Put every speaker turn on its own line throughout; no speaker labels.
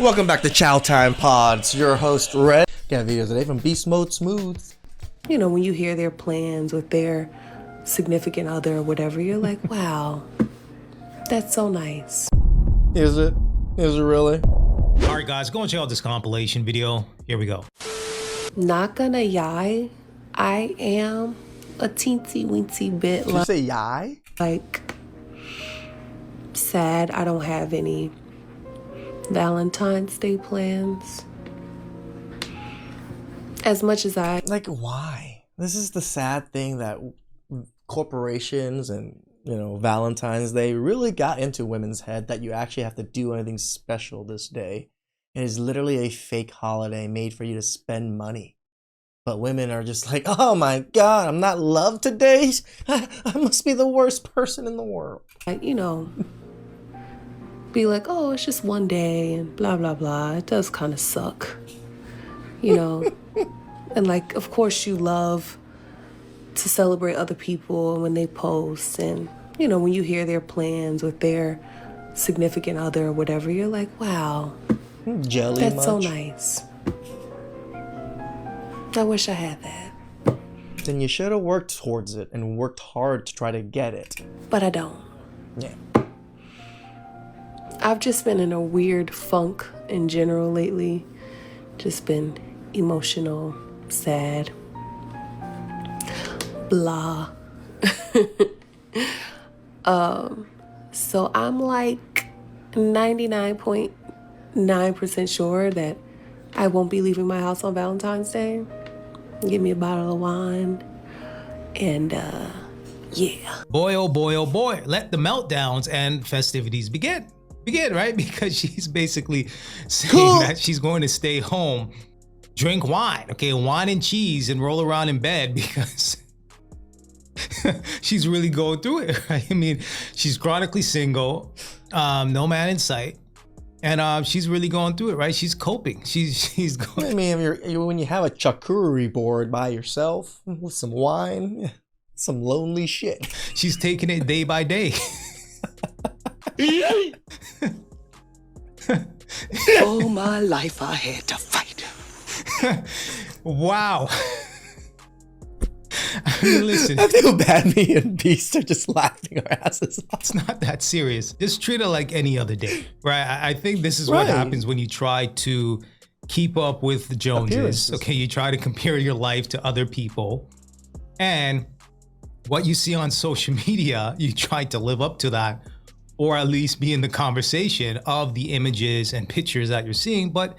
Welcome back to Chow Time Pods. Your host Red. Got videos today from Beast Mode Smooth.
You know, when you hear their plans with their significant other or whatever, you're like, wow, that's so nice.
Is it? Is it really?
All right, guys, go and check out this compilation video. Here we go.
Not gonna lie, I am a teensy weensy bit
Did you say yai?
like sad. I don't have any Valentine's Day plans. As much as I
Like, why? This is the sad thing that corporations and, Valentine's Day really got into women's head, that you actually have to do anything special this day. It is literally a fake holiday made for you to spend money. But women are just like, oh my God, I'm not loved today. I must be the worst person in the world.
Be like, oh, it's just one day and blah, blah, blah. It does kind of suck, And like, of course you love to celebrate other people when they post. And, when you hear their plans with their significant other or whatever, you're like, wow,
Jelly
that's
much?
so nice. I wish I had that.
Then you should have worked towards it and worked hard to try to get it.
But I don't.
Yeah.
I've just been in a weird funk in general lately. Just been emotional, sad, blah. So I'm like 99.9% sure that I won't be leaving my house on Valentine's Day. Give me a bottle of wine and yeah.
Boy, oh boy, oh boy. Let the meltdowns and festivities begin, right? Because she's basically saying that she's going to stay home, drink wine, wine and cheese, and roll around in bed because she's really going through it, right? I mean, she's chronically single, no man in sight, and she's really going through it, right? She's coping. She's going.
I mean, when you have a charcuterie board by yourself with some wine, some lonely shit.
She's taking it day by day.
All my life I had to fight.
Wow. I mean, listen.
I feel bad. Me and Beast are just laughing our asses off.
It's not that serious. Just treat it like any other day, right? I think this is what happens when you try to keep up with the Joneses. Okay, you try to compare your life to other people, and what you see on social media, you try to live up to that, or at least be in the conversation of the images and pictures that you're seeing. But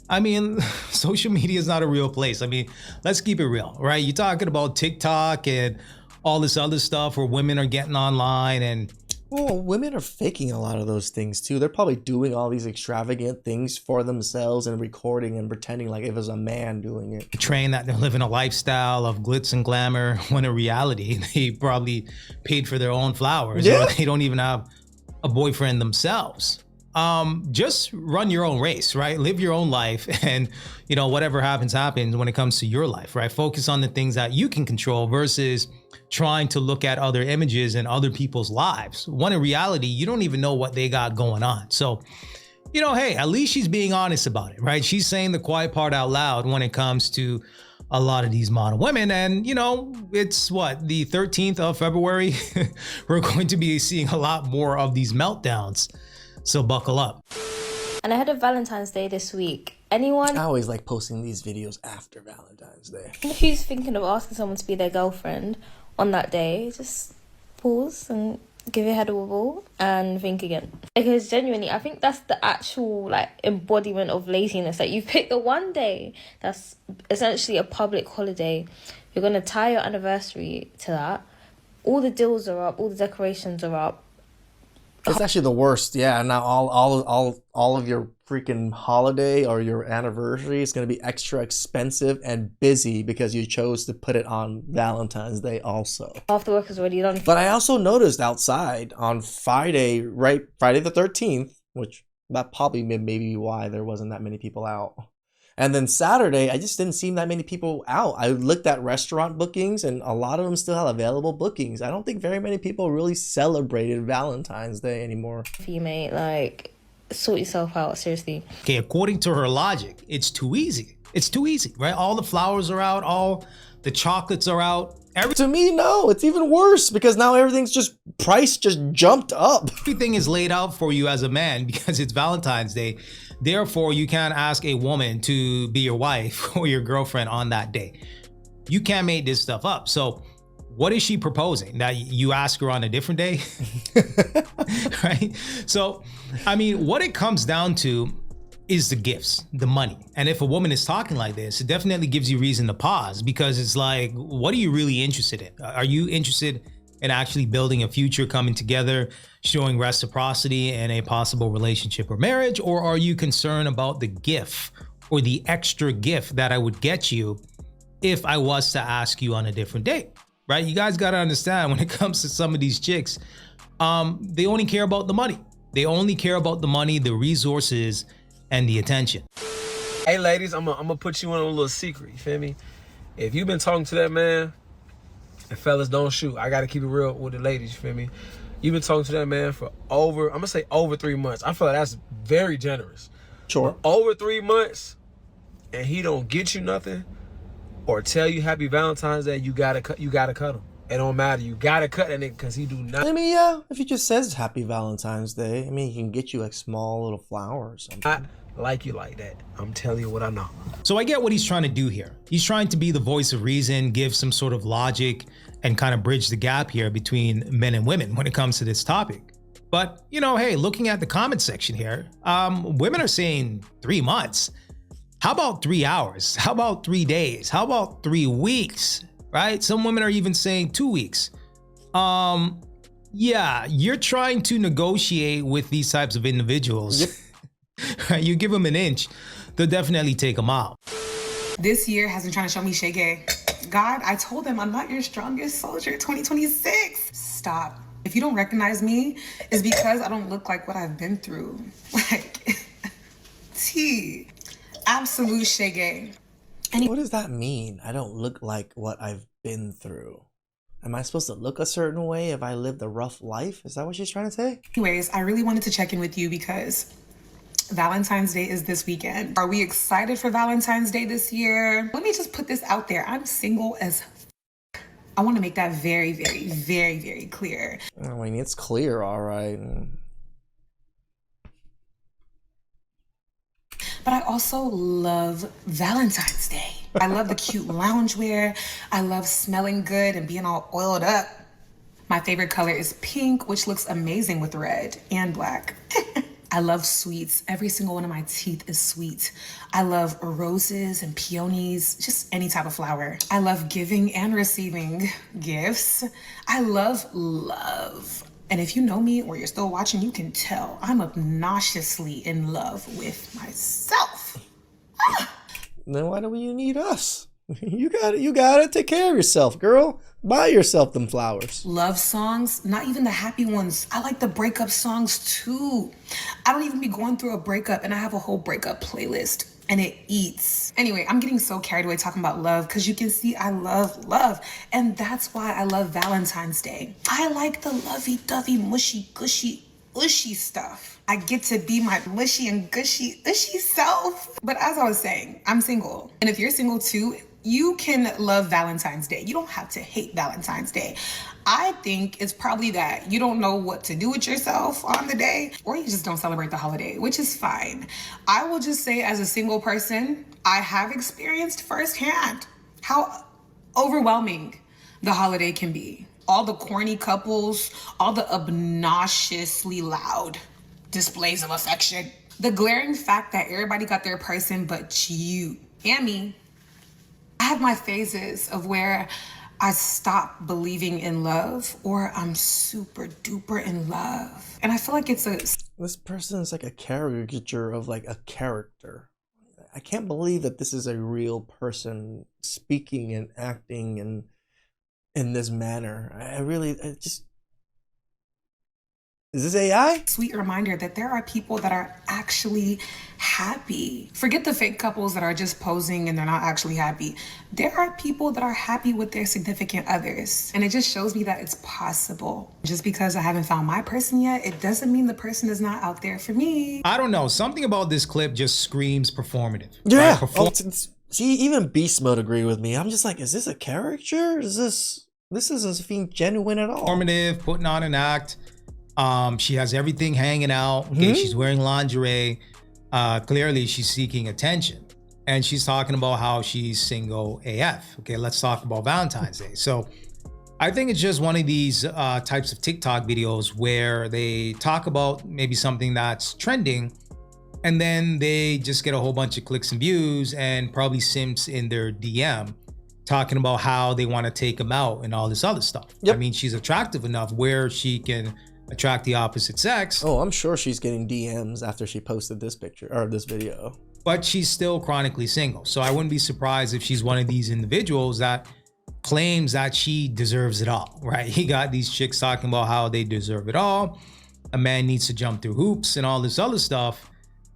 I mean, social media is not a real place. I mean, let's keep it real, right? You're talking about TikTok and all this other stuff where women are getting online and...
Well, women are faking a lot of those things too. They're probably doing all these extravagant things for themselves and recording and pretending like it was a man doing it.
Train that they're living a lifestyle of glitz and glamour when in reality, they probably paid for their own flowers, or they don't even have a boyfriend themselves. Just run your own race, right? Live your own life, and whatever happens when it comes to your life, right? Focus on the things that you can control versus trying to look at other images and other people's lives. When in reality, you don't even know what they got going on. So, hey, at least she's being honest about it, right? She's saying the quiet part out loud when it comes to a lot of these model women. And, it's the 13th of February. We're going to be seeing a lot more of these meltdowns. So buckle up.
And ahead of Valentine's Day this week, anyone
I always like posting these videos after Valentine's Day.
who's thinking of asking someone to be their girlfriend on that day, just pause and give your head a wobble and think again. Because genuinely, I think that's the actual embodiment of laziness. Like, you pick the one day that's essentially a public holiday. You're going to tie your anniversary to that. All the deals are up, all the decorations are up.
It's actually the worst. Yeah, now all of your freaking holiday or your anniversary is going to be extra expensive and busy because you chose to put it on Valentine's Day also.
After work is already done.
But I also noticed outside on Friday the 13th, which that probably maybe why there wasn't that many people out. And then Saturday, I just didn't see that many people out. I looked at restaurant bookings and a lot of them still had available bookings. I don't think very many people really celebrated Valentine's Day anymore.
For you, mate, sort yourself out, seriously.
Okay, according to her logic, it's too easy. It's too easy, right? All the flowers are out, all the chocolates are out.
To me, no, it's even worse because now everything's just price just jumped up.
Everything is laid out for you as a man because it's Valentine's Day. Therefore, you can't ask a woman to be your wife or your girlfriend on that day. You can't make this stuff up. So what is she proposing? That you ask her on a different day? Right? So, I mean, what it comes down to is the gifts, the money. And if a woman is talking like this, it definitely gives you reason to pause, because it's like, what are you really interested in? Are you interested in actually building a future, coming together, showing reciprocity in a possible relationship or marriage? Or are you concerned about the gift or the extra gift that I would get you if I was to ask you on a different date, right? You guys got to understand, when it comes to some of these chicks, they only care about the money. They only care about the money, the resources, and the attention.
Hey ladies, I'm gonna put you on a little secret, you feel me? If you've been talking to that man, and fellas, don't shoot. I gotta keep it real with the ladies, you feel me? You've been talking to that man for over 3 months. I feel like that's very generous.
Sure.
For over 3 months, and he don't get you nothing or tell you happy Valentine's Day, you gotta cut him. It don't matter. You gotta cut that nigga because he do not.
I mean, yeah, if he just says happy Valentine's Day, I mean, he can get you like small little flowers or something.
I like you like that. I'm telling you what I know.
So I get what he's trying to do here. He's trying to be the voice of reason, give some sort of logic, and kind of bridge the gap here between men and women when it comes to this topic. But, you know, hey, looking at the comment section here, women are saying 3 months. How about 3 hours? How about 3 days? How about 3 weeks? Right? Some women are even saying 2 weeks. Yeah, you're trying to negotiate with these types of individuals.
Yep.
You give them an inch, they'll definitely take them out.
This year has been trying to show me shit gay. God, I told them I'm not your strongest soldier 2026. Stop. If you don't recognize me, it's because I don't look like what I've been through. Like, T. Absolute shit gay.
What does that mean? I don't look like what I've been through. Am I supposed to look a certain way if I lived a rough life? Is that what she's trying to say?
Anyways, I really wanted to check in with you because Valentine's Day is this weekend. Are we excited for Valentine's Day this year? Let me just put this out there. I'm single as f. I want to make that very, very, very, very clear.
I mean, it's clear, all right.
But I also love Valentine's Day. I love the cute loungewear. I love smelling good and being all oiled up. My favorite color is pink, which looks amazing with red and black. I love sweets. Every single one of my teeth is sweet. I love roses and peonies, just any type of flower. I love giving and receiving gifts. I love love. And if you know me or you're still watching, you can tell I'm obnoxiously in love with myself.
Then why do you need us? You gotta take care of yourself, girl. Buy yourself them flowers.
Love songs, not even the happy ones. I like the breakup songs too. I don't even be going through a breakup and I have a whole breakup playlist and it eats. Anyway, I'm getting so carried away talking about love because you can see I love love. And that's why I love Valentine's Day. I like the lovey-dovey, mushy, gushy, ushy stuff. I get to be my mushy and gushy, ushy self. But as I was saying, I'm single. And if you're single too, you can love Valentine's Day. You don't have to hate Valentine's Day. I think it's probably that you don't know what to do with yourself on the day, or you just don't celebrate the holiday, which is fine. I will just say, as a single person, I have experienced firsthand how overwhelming the holiday can be. All the corny couples, all the obnoxiously loud displays of affection. The glaring fact that everybody got their person but you and me. I have my phases of where I stop believing in love or I'm super duper in love. And I feel like
this person is like a caricature of like a character. I can't believe that this is a real person speaking and acting and in this manner. Is this AI?
Sweet reminder that there are people that are actually happy. Forget the fake couples that are just posing and they're not actually happy. There are people that are happy with their significant others. And it just shows me that it's possible. Just because I haven't found my person yet, it doesn't mean the person is not out there for me.
I don't know. Something about this clip just screams performative.
Yeah.
Right?
See, even Beast Mode agreed with me. I'm just like, is this a character? This doesn't seem genuine at all.
Performative, putting on an act. She has everything hanging out. Okay, she's wearing lingerie. Clearly, she's seeking attention. And she's talking about how she's single AF. Okay, let's talk about Valentine's Day. So I think it's just one of these types of TikTok videos where they talk about maybe something that's trending, and then they just get a whole bunch of clicks and views and probably simps in their DM talking about how they want to take them out and all this other stuff.
Yep.
I mean, she's attractive enough where she can attract the opposite sex.
Oh, I'm sure she's getting DMs after she posted this picture or this video.
But she's still chronically single. So I wouldn't be surprised if she's one of these individuals that claims that she deserves it all, right? You got these chicks talking about how they deserve it all. A man needs to jump through hoops and all this other stuff.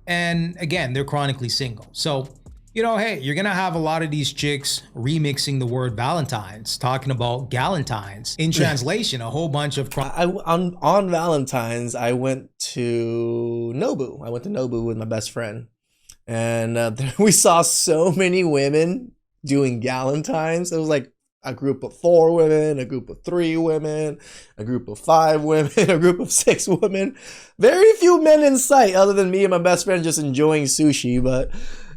And again, they're chronically single. So, you know, hey, you're gonna have a lot of these chicks remixing the word Valentine's, talking about galentines. In translation, a whole bunch of
on Valentine's, I went to Nobu. I went to Nobu with my best friend, and we saw so many women doing galentines. It was like a group of 4 women, a group of 3 women, a group of 5 women, a group of 6 women. Very few men in sight, other than me and my best friend just enjoying sushi, but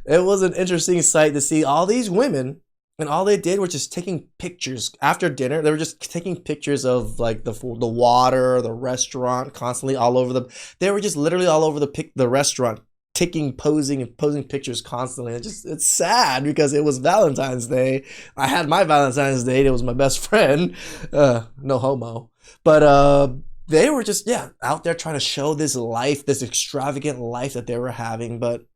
it was an interesting sight to see all these women, and all they did was just taking pictures after dinner. They were just taking pictures of like the water, the restaurant, constantly all over they were just literally all over the restaurant, posing pictures constantly. It's sad because it was Valentine's Day. I had my Valentine's Day. It was my best friend, no homo, but they were just out there trying to show this life, this extravagant life that they were having, but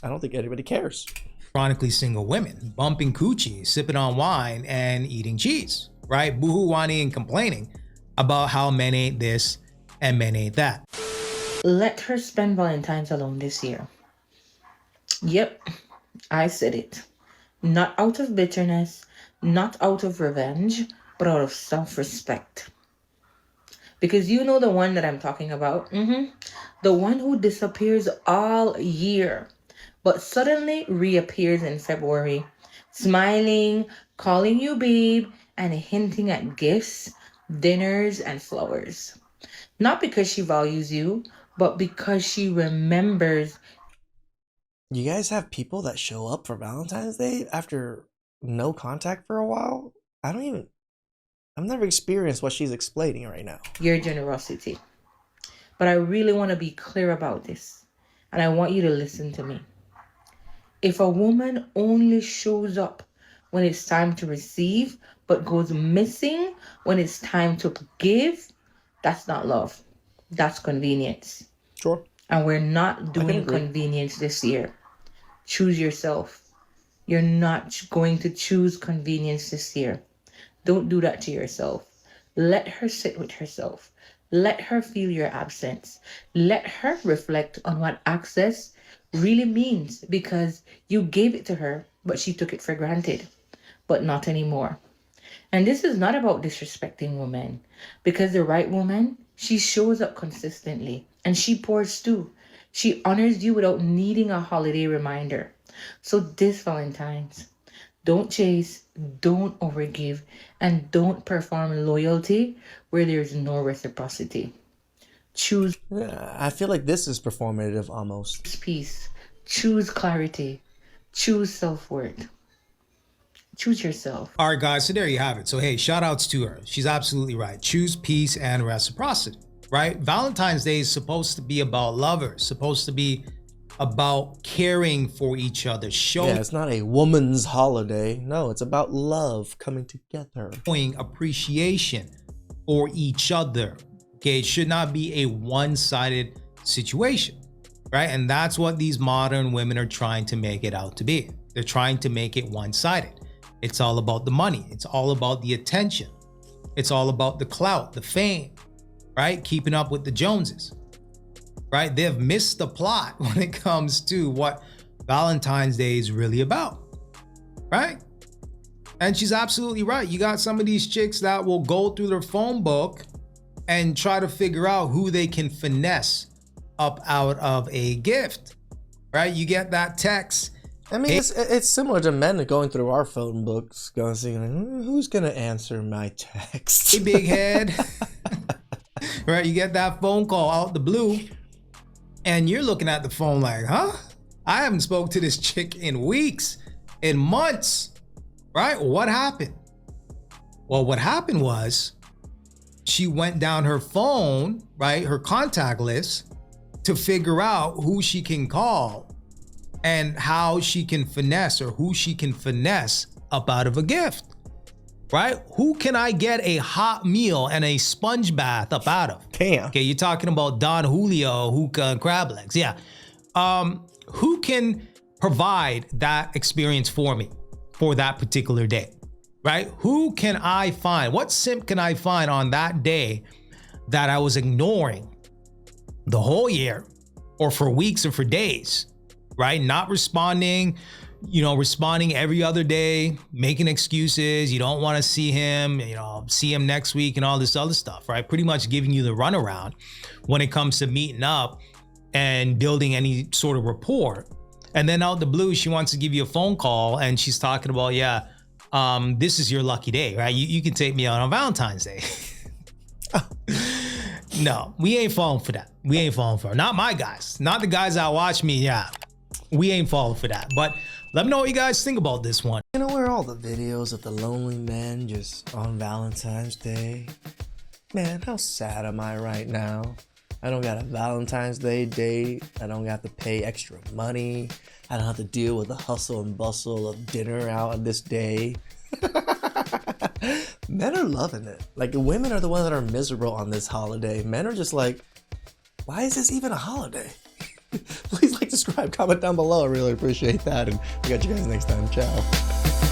I don't think anybody cares.
chronically single women, bumping coochie, sipping on wine, and eating cheese, right? Boohoo whining and complaining about how men ain't this and men ain't that.
Let her spend Valentine's alone this year. Yep, I said it. Not out of bitterness, not out of revenge, but out of self-respect. Because you know the one that I'm talking about. The one who disappears all year, but suddenly reappears in February, smiling, calling you babe, and hinting at gifts, dinners, and flowers. Not because she values you, but because she remembers.
You guys have people that show up for Valentine's Day after no contact for a while? I've never experienced what she's explaining right now.
Your generosity. But I really want to be clear about this, and I want you to listen to me. If a woman only shows up when it's time to receive, but goes missing when it's time to give, that's not love. That's convenience.
Sure.
And we're not doing convenience this year. Choose yourself. You're not going to choose convenience this year. Don't do that to yourself. Let her sit with herself. Let her feel your absence. Let her reflect on what access really means, because you gave it to her, but she took it for granted. But not anymore. And this is not about disrespecting women, because the right woman, she shows up consistently and she pours too. She honors you without needing a holiday reminder. So this Valentine's, don't chase, don't overgive, and don't perform loyalty where there's no reciprocity. Choose
I feel like this is performative almost.
peace. Choose clarity. Choose self-worth. Choose yourself.
All right, guys, so there you have it. So, hey, shout outs to her. She's absolutely right. Choose peace and reciprocity, right? Valentine's Day is supposed to be about lovers, supposed to be about caring for each other, showing
It's not a woman's holiday. No, it's about love coming together.
appreciation for each other. Okay, it should not be a one-sided situation, right? And that's what these modern women are trying to make it out to be. They're trying to make it one-sided. It's all about the money. It's all about the attention. It's all about the clout, the fame. right? Keeping up with the Joneses, right? They've missed the plot when it comes to what Valentine's Day is really about, right? And she's absolutely right. You got some of these chicks that will go through their phone book and try to figure out who they can finesse up out of a gift, right? You get that text.
I mean, it's similar to men going through our phone books, going saying, who's gonna answer my text?
Hey, big head. Right? You get that phone call out the blue, and you're looking at the phone like, huh? I haven't spoke to this chick in weeks, in months, right? What happened? Well, what happened was she went down her phone, right? Her contact list to figure out who she can call and how she can finesse, or who she can finesse up out of a gift, right? Who can I get a hot meal and a sponge bath up out of?
Damn.
Okay, you're talking about Don Julio, hookah, and crab legs. Yeah. Who can provide that experience for me for that particular day, right? Who can I find? What simp can I find on that day that I was ignoring the whole year, or for weeks, or for days, right? Not responding, responding every other day, making excuses. You don't want to see him, see him next week and all this other stuff, right? Pretty much giving you the runaround when it comes to meeting up and building any sort of rapport. And then out the blue, she wants to give you a phone call and she's talking about, this is your lucky day, right? You can take me out on Valentine's Day. No, we ain't falling for that. We ain't falling for it. Not my guys. Not the guys that watch me. Yeah, we ain't falling for that. But let me know what you guys think about this one.
Where are all the videos of the lonely men just on Valentine's Day? Man, how sad am I right now? I don't got a Valentine's Day date. I don't have to pay extra money. I don't have to deal with the hustle and bustle of dinner out on this day. Men are loving it. Like, women are the ones that are miserable on this holiday. Men are just like, why is this even a holiday? Please subscribe, comment down below. I really appreciate that. And we got you guys next time. Ciao.